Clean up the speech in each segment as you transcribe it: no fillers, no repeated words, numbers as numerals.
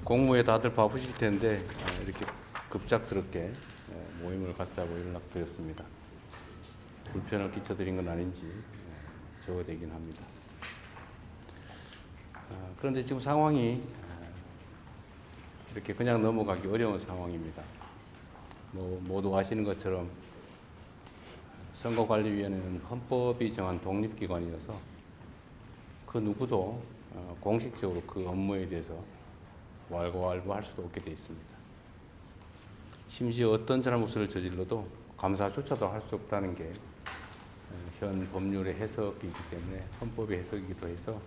공무에 다들 바쁘실 텐데 이렇게 급작스럽게 모임을 갖자고 연락드렸습니다. 불편을 끼쳐드린 건 아닌지 적어되긴 합니다. 그런데 지금 상황이 이렇게 그냥 넘어가기 어려운 상황입니다. 모두 아시는 것처럼 선거관리위원회는 헌법이 정한 독립기관이어서 그 누구도 공식적으로 그 업무에 대해서 왈가왈부할 수도 없게 되어 있습니다. 심지어 어떤 잘못을 저질러도 감사조차도 할 수 없다는 게 현 법률의 해석이기 때문에 헌법의 해석이기도 해서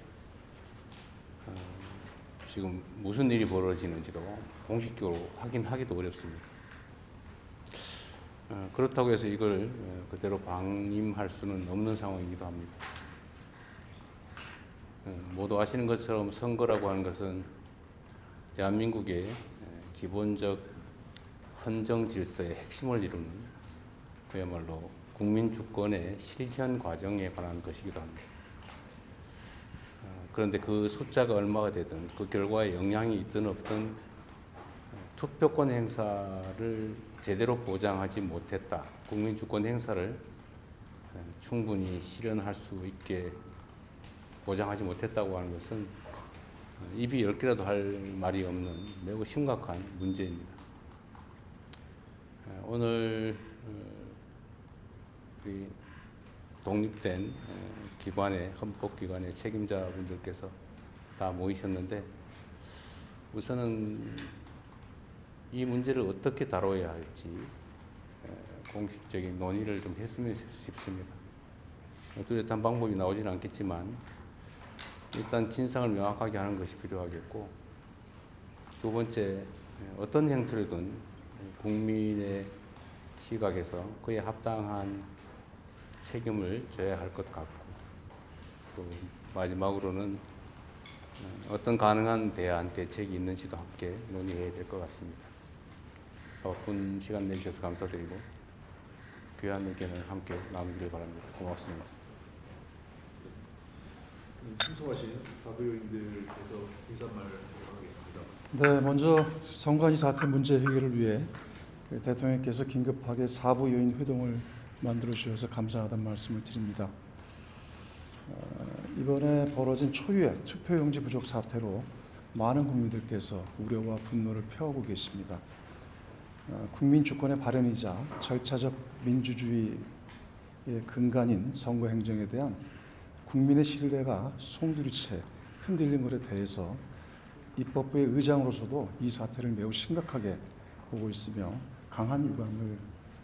지금 무슨 일이 벌어지는지도 공식적으로 확인하기도 어렵습니다. 그렇다고 해서 이걸 그대로 방임할 수는 없는 상황이기도 합니다. 모두 아시는 것처럼 선거라고 하는 것은 대한민국의 기본적 헌정 질서의 핵심을 이루는 그야말로 국민 주권의 실현 과정에 관한 것이기도 합니다. 그런데 그 숫자가 얼마가 되든 그 결과에 영향이 있든 없든 투표권 행사를 제대로 보장하지 못했다. 국민 주권 행사를 충분히 실현할 수 있게 보장하지 못했다고 하는 것은 입이 10개라도 할 말이 없는 매우 심각한 문제입니다. 오늘 우리 독립된 기관의 헌법기관의 책임자분들께서 다 모이셨는데 우선은 이 문제를 어떻게 다뤄야 할지 공식적인 논의를 좀 했으면 싶습니다. 뚜렷한 방법이 나오지는 않겠지만 일단 진상을 명확하게 하는 것이 필요하겠고, 두 번째, 어떤 형태로든 국민의 시각에서 그에 합당한 책임을 져야 할 것 같고, 또 마지막으로는 어떤 가능한 대안, 대책이 있는지도 함께 논의해야 될 것 같습니다. 바쁜 시간 내주셔서 감사드리고 귀한 의견을 함께 나누기를 바랍니다. 고맙습니다. 참석하신 사부위원들께서 인사말 하겠습니다. 네, 먼저 선관위 사태 문제 해결을 위해 대통령께서 긴급하게 사부요인 회동을 만들어 주셔서 감사하다는 말씀을 드립니다. 이번에 벌어진 초유의 투표용지 부족 사태로 많은 국민들께서 우려와 분노를 표하고 계십니다. 국민 주권의 발현이자 절차적 민주주의의 근간인 선거 행정에 대한 국민의 신뢰가 송두리째 흔들린 것에 대해서 입법부의 의장으로서도 이 사태를 매우 심각하게 보고 있으며 강한 유감을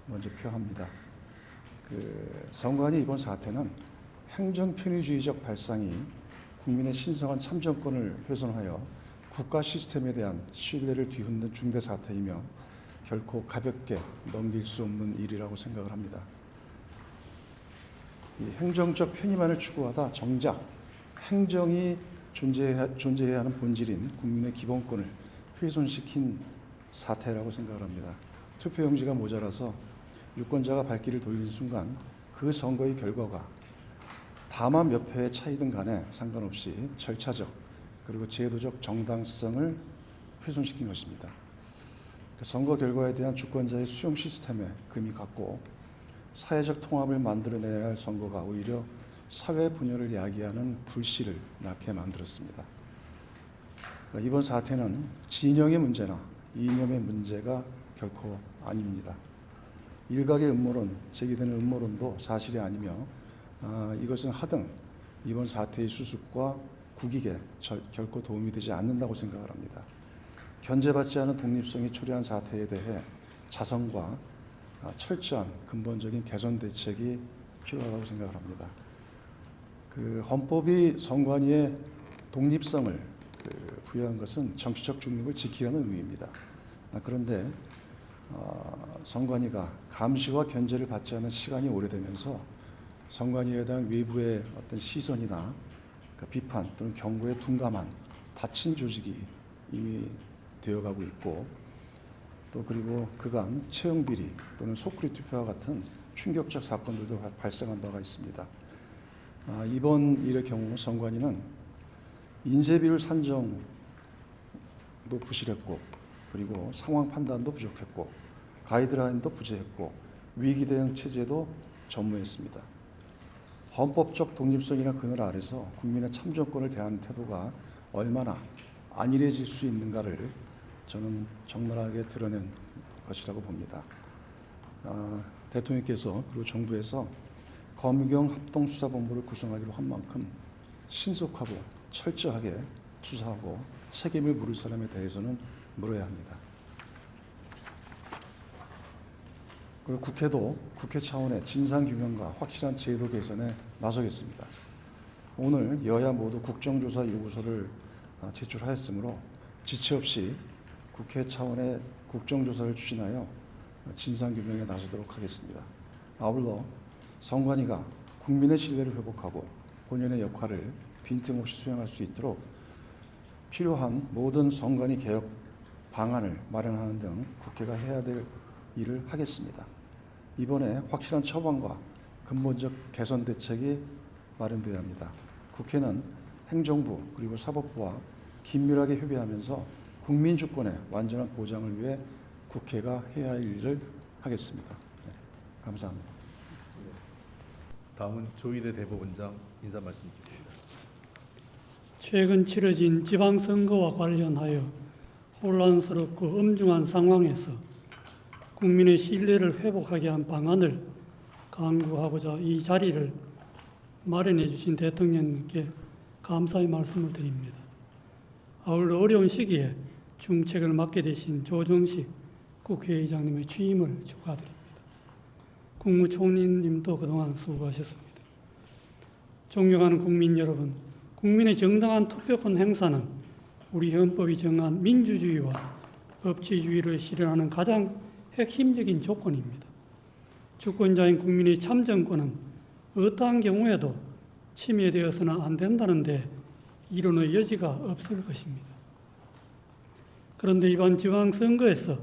먼저 표합니다. 선관위 이번 사태는 행정편의주의적 발상이 국민의 신성한 참정권을 훼손하여 국가 시스템에 대한 신뢰를 뒤흔든 중대 사태이며 결코 가볍게 넘길 수 없는 일이라고 생각을 합니다. 이 행정적 편의만을 추구하다 정작 행정이 존재해야 하는 본질인 국민의 기본권을 훼손시킨 사태라고 생각을 합니다. 투표용지가 모자라서 유권자가 발길을 돌린 순간 그 선거의 결과가 다만 몇 표의 차이든 간에 상관없이 절차적 그리고 제도적 정당성을 훼손시킨 것입니다. 선거 결과에 대한 주권자의 수용 시스템에 금이 갔고 사회적 통합을 만들어내야 할 선거가 오히려 사회 분열을 야기하는 불씨를 낳게 만들었습니다. 이번 사태는 진영의 문제나 이념의 문제가 결코 아닙니다. 일각의 음모론, 제기되는 음모론도 사실이 아니며 이것은 하등 이번 사태의 수습과 국익에 결코 도움이 되지 않는다고 생각을 합니다. 견제받지 않은 독립성이 초래한 사태에 대해 자성과 철저한 근본적인 개선 대책이 필요하다고 생각을 합니다. 헌법이 선관위의 독립성을 부여한 것은 정치적 중립을 지키려는 의미입니다. 그런데 선관위가 감시와 견제를 받지 않은 시간이 오래되면서 선관위에 대한 외부의 어떤 시선이나 비판 또는 경고에 둔감한 닫힌 조직이 이미 되어가고 있고, 또 그리고 그간 채용 비리 또는 속구리 투표와 같은 충격적 사건들도 발생한 바가 있습니다. 이번 일의 경우 선관위는 인쇄비율 산정도 부실했고, 그리고 상황 판단도 부족했고, 가이드라인도 부재했고, 위기 대응 체제도 전무했습니다. 헌법적 독립성이나 그늘 아래서 국민의 참정권을 대하는 태도가 얼마나 안일해질 수 있는가를 저는 적나라하게 드러낸 것이라고 봅니다. 대통령께서 그리고 정부에서 검경 합동수사본부를 구성하기로 한 만큼 신속하고 철저하게 수사하고 책임을 물을 사람에 대해서는 물어야 합니다. 그리고 국회도 국회 차원의 진상규명과 확실한 제도 개선에 나서겠습니다. 오늘 여야 모두 국정조사 요구서를 제출하였으므로 지체 없이 국회 차원의 국정조사를 추진하여 진상규명에 나서도록 하겠습니다. 아울러 선관위가 국민의 신뢰를 회복하고 본연의 역할을 빈틈없이 수행할 수 있도록 필요한 모든 선관위 개혁 방안을 마련하는 등 국회가 해야 될 일을 하겠습니다. 이번에 확실한 처방과 근본적 개선 대책이 마련되어야 합니다. 국회는 행정부 그리고 사법부와 긴밀하게 협의하면서 국민 주권의 완전한 보장을 위해 국회가 해야 할 일을 하겠습니다. 네, 감사합니다. 다음은 조희대 대법원장 인사 말씀 듣겠습니다. 최근 치러진 지방선거와 관련하여 혼란스럽고 엄중한 상황에서 국민의 신뢰를 회복하게 한 방안을 강구하고자 이 자리를 마련해 주신 대통령님께 감사의 말씀을 드립니다. 아울러 어려운 시기에 중책을 맡게 되신 조정식 국회의장님의 취임을 축하드립니다. 국무총리님도 그동안 수고하셨습니다. 존경하는 국민 여러분, 국민의 정당한 투표권 행사는 우리 헌법이 정한 민주주의와 법치주의를 실현하는 가장 핵심적인 조건입니다. 주권자인 국민의 참정권은 어떠한 경우에도 침해되어서는 안 된다는 데 이론의 여지가 없을 것입니다. 그런데 이번 지방선거에서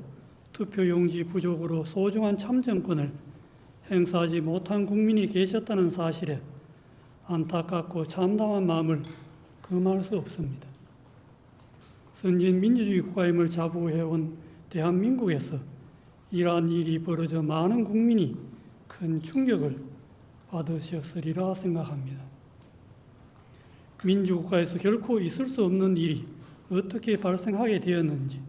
투표용지 부족으로 소중한 참정권을 행사하지 못한 국민이 계셨다는 사실에 안타깝고 참담한 마음을 금할 수 없습니다. 선진 민주주의 국가임을 자부해온 대한민국에서 이러한 일이 벌어져 많은 국민이 큰 충격을 받으셨으리라 생각합니다. 민주국가에서 결코 있을 수 없는 일이 어떻게 발생하게 되었는지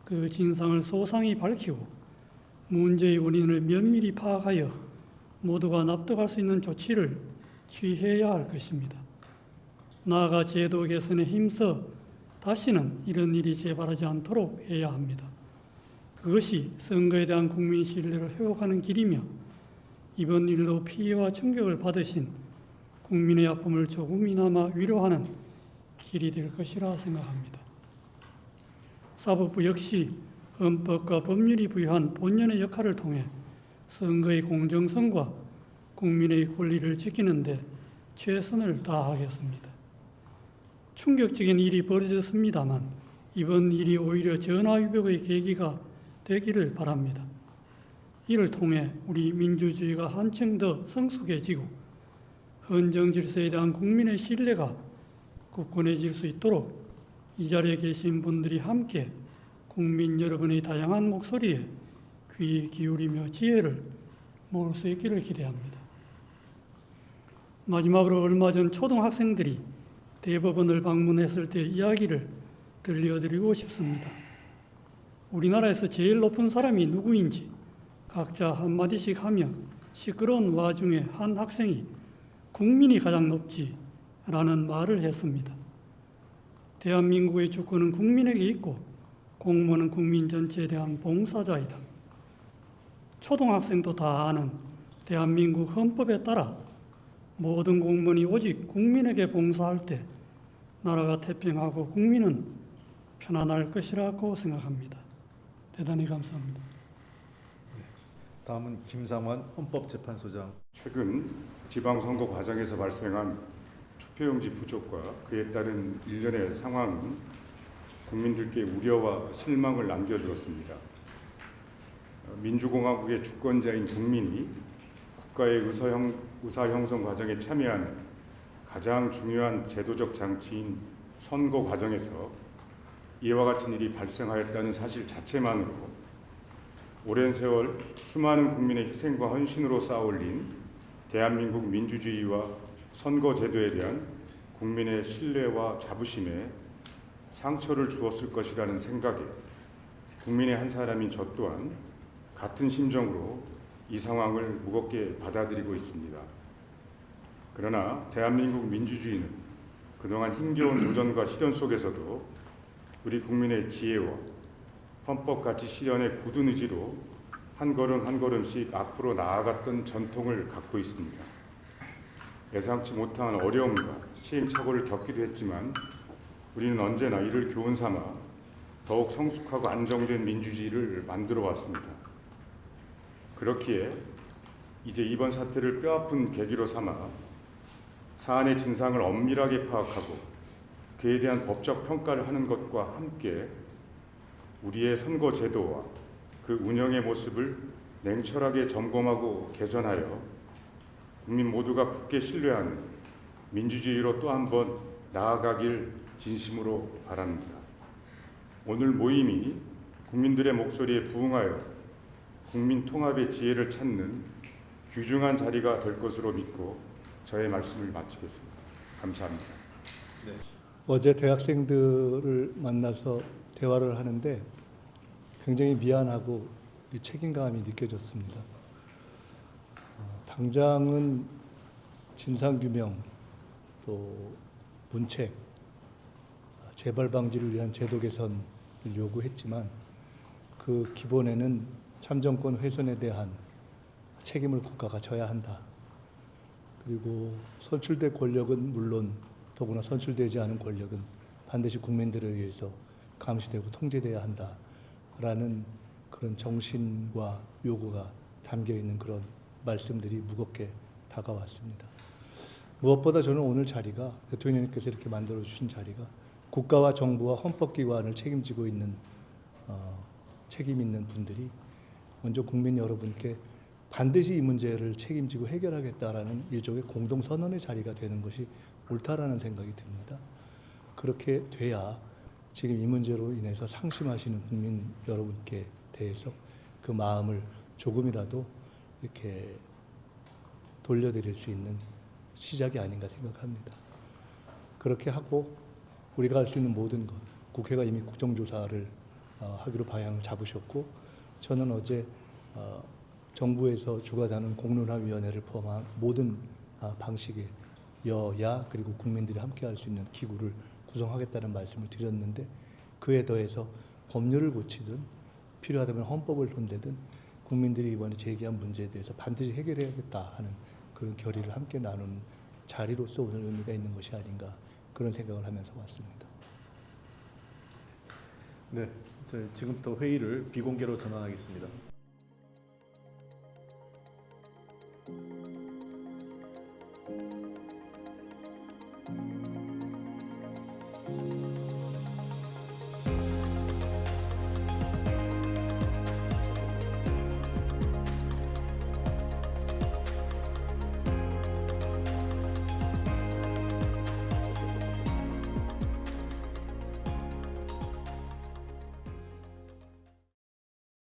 그 진상을 소상히 밝히고 문제의 원인을 면밀히 파악하여 모두가 납득할 수 있는 조치를 취해야 할 것입니다. 나아가 제도 개선에 힘써 다시는 이런 일이 재발하지 않도록 해야 합니다. 그것이 선거에 대한 국민 신뢰를 회복하는 길이며 이번 일로 피해와 충격을 받으신 국민의 아픔을 조금이나마 위로하는 길이 될 것이라 생각합니다. 사법부 역시 헌법과 법률이 부여한 본연의 역할을 통해 선거의 공정성과 국민의 권리를 지키는 데 최선을 다하겠습니다. 충격적인 일이 벌어졌습니다만 이번 일이 오히려 전화위복의 계기가 되기를 바랍니다. 이를 통해 우리 민주주의가 한층 더 성숙해지고 헌정 질서에 대한 국민의 신뢰가 굳건해질 수 있도록 이 자리에 계신 분들이 함께 국민 여러분의 다양한 목소리에 귀 기울이며 지혜를 모을 수 있기를 기대합니다. 마지막으로 얼마 전 초등학생들이 대법원을 방문했을 때 이야기를 들려드리고 싶습니다. 우리나라에서 제일 높은 사람이 누구인지 각자 한마디씩 하며 시끄러운 와중에 한 학생이 국민이 가장 높지라는 말을 했습니다. 대한민국의 주권은 국민에게 있고 공무원은 국민 전체에 대한 봉사자이다. 초등학생도 다 아는 대한민국 헌법에 따라 모든 공무원이 오직 국민에게 봉사할 때 나라가 태평하고 국민은 편안할 것이라고 생각합니다. 대단히 감사합니다. 다음은 김상환 헌법재판소장. 최근 지방선거 과정에서 발생한 투표용지 부족과 그에 따른 일련의 상황은 국민들께 우려와 실망을 남겨주었습니다. 민주공화국의 주권자인 국민이 국가의 의사 형성 과정에 참여하는 가장 중요한 제도적 장치인 선거 과정에서 이와 같은 일이 발생하였다는 사실 자체만으로 오랜 세월 수많은 국민의 희생과 헌신으로 쌓아올린 대한민국 민주주의와 선거 제도에 대한 국민의 신뢰와 자부심에 상처를 주었을 것이라는 생각에 국민의 한 사람인 저 또한 같은 심정으로 이 상황을 무겁게 받아들이고 있습니다. 그러나 대한민국 민주주의는 그동안 힘겨운 도전과 시련 속에서도 우리 국민의 지혜와 헌법가치 실현의 굳은 의지로 한 걸음 한 걸음씩 앞으로 나아갔던 전통을 갖고 있습니다. 예상치 못한 어려움과 시행착오를 겪기도 했지만 우리는 언제나 이를 교훈 삼아 더욱 성숙하고 안정된 민주주의를 만들어 왔습니다. 그렇기에 이제 이번 사태를 뼈아픈 계기로 삼아 사안의 진상을 엄밀하게 파악하고 그에 대한 법적 평가를 하는 것과 함께 우리의 선거 제도와 그 운영의 모습을 냉철하게 점검하고 개선하여 국민 모두가 굳게 신뢰하는 민주주의로 또 한 번 나아가길 진심으로 바랍니다. 오늘 모임이 국민들의 목소리에 부응하여 국민 통합의 지혜를 찾는 귀중한 자리가 될 것으로 믿고 저의 말씀을 마치겠습니다. 감사합니다. 어제 대학생들을 만나서 대화를 하는데 굉장히 미안하고 책임감이 느껴졌습니다. 당장은 진상규명, 또 문책, 재발 방지를 위한 제도 개선을 요구했지만 그 기본에는 참정권 훼손에 대한 책임을 국가가 져야 한다. 그리고 선출된 권력은 물론 더구나 선출되지 않은 권력은 반드시 국민들에 의해서 감시되고 통제돼야 한다라는 그런 정신과 요구가 담겨 있는 그런 말씀들이 무겁게 다가왔습니다. 무엇보다 저는 오늘 자리가 대통령님께서 이렇게 만들어 주신 자리가 국가와 정부와 헌법기관을 책임지고 있는 책임 있는 분들이 먼저 국민 여러분께 반드시 이 문제를 책임지고 해결하겠다라는 일종의 공동선언의 자리가 되는 것이 옳다라는 생각이 듭니다. 그렇게 돼야 지금 이 문제로 인해서 상심하시는 국민 여러분께 대해서 그 마음을 조금이라도 이렇게 돌려드릴 수 있는 시작이 아닌가 생각합니다. 그렇게 하고 우리가 할 수 있는 모든 것, 국회가 이미 국정조사를 하기로 방향을 잡으셨고 저는 어제 정부에서 주관하는 공론화위원회를 포함한 모든 방식의 여야 그리고 국민들이 함께 할 수 있는 기구를 구성하겠다는 말씀을 드렸는데 그에 더해서 법률을 고치든 필요하다면 헌법을 손대든 국민들이 이번에 제기한 문제에 대해서 반드시 해결해야겠다 하는 그런 결의를 함께 나누는 자리로서 오늘 의미가 있는 것이 아닌가 그런 생각을 하면서 왔습니다. 네, 저희 지금부터 회의를 비공개로 전환하겠습니다.